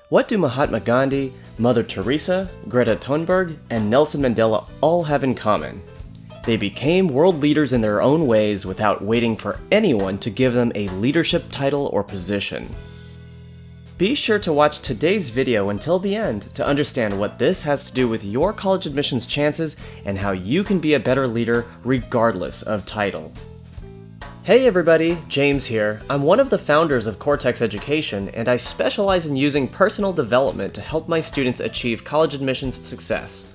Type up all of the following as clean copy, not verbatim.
What do Mahatma Gandhi, Mother Teresa, Greta Thunberg, and Nelson Mandela all have in common? They became world leaders in their own ways without waiting for anyone to give them a leadership title or position. Be sure to watch today's video until the end to understand what this has to do with your college admissions chances and how you can be a better leader regardless of title. Hey everybody, James here. I'm one of the founders of Cortex Education, and I specialize in using personal development to help my students achieve college admissions success.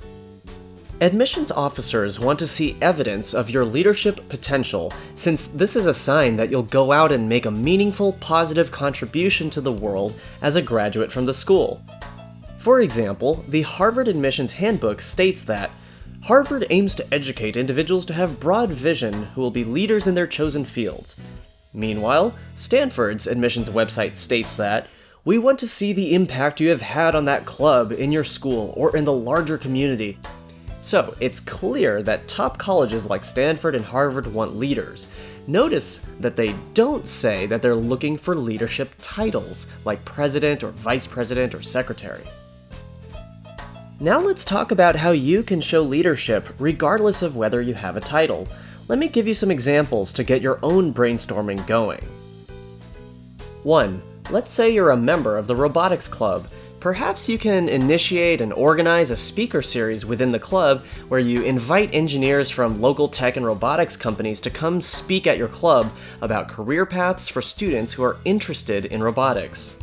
Admissions officers want to see evidence of your leadership potential, since this is a sign that you'll go out and make a meaningful, positive contribution to the world as a graduate from the school. For example, the Harvard Admissions Handbook states that Harvard aims to educate individuals to have broad vision who will be leaders in their chosen fields. Meanwhile, Stanford's admissions website states that we want to see the impact you have had on that club, in your school, or in the larger community. So, it's clear that top colleges like Stanford and Harvard want leaders. Notice that they don't say that they're looking for leadership titles, like president or vice president or secretary. Now let's talk about how you can show leadership regardless of whether you have a title. Let me give you some examples to get your own brainstorming going. 1. Let's say you're a member of the robotics club. Perhaps you can initiate and organize a speaker series within the club where you invite engineers from local tech and robotics companies to come speak at your club about career paths for students who are interested in robotics.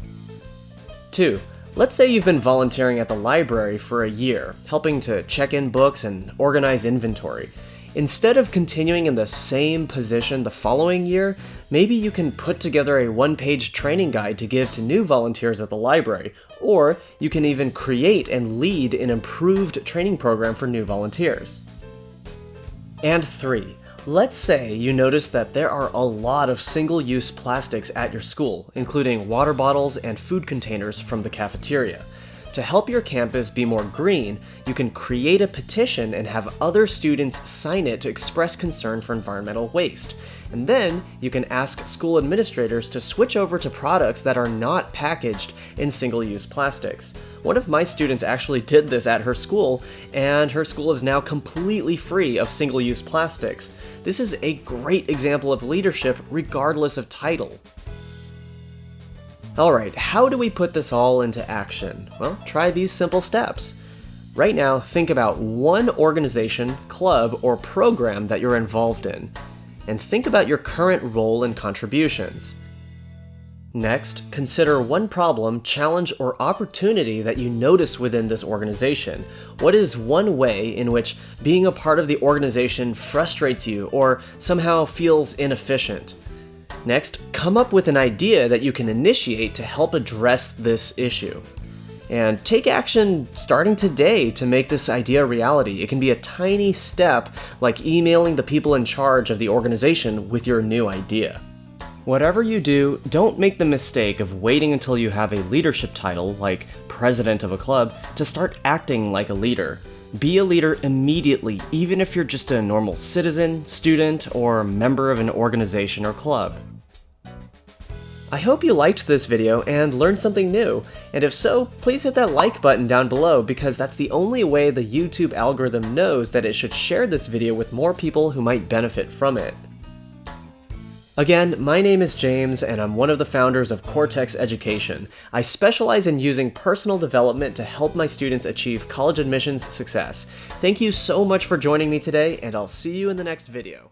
2. Let's say you've been volunteering at the library for a year, helping to check in books and organize inventory. Instead of continuing in the same position the following year, maybe you can put together a one-page training guide to give to new volunteers at the library, or you can even create and lead an improved training program for new volunteers. And 3. Let's say you notice that there are a lot of single-use plastics at your school, including water bottles and food containers from the cafeteria. To help your campus be more green, you can create a petition and have other students sign it to express concern for environmental waste. And then you can ask school administrators to switch over to products that are not packaged in single-use plastics. One of my students actually did this at her school, and her school is now completely free of single-use plastics. This is a great example of leadership regardless of title. Alright, how do we put this all into action? Well, try these simple steps. Right now, think about one organization, club, or program that you're involved in, and think about your current role and contributions. Next, consider one problem, challenge, or opportunity that you notice within this organization. What is one way in which being a part of the organization frustrates you or somehow feels inefficient? Next, come up with an idea that you can initiate to help address this issue. And take action starting today to make this idea a reality. It can be a tiny step, like emailing the people in charge of the organization with your new idea. Whatever you do, don't make the mistake of waiting until you have a leadership title, like president of a club, to start acting like a leader. Be a leader immediately, even if you're just a normal citizen, student, or member of an organization or club. I hope you liked this video and learned something new, and if so, please hit that like button down below because that's the only way the YouTube algorithm knows that it should share this video with more people who might benefit from it. Again, my name is James, and I'm one of the founders of Cortex Education. I specialize in using personal development to help my students achieve college admissions success. Thank you so much for joining me today, and I'll see you in the next video.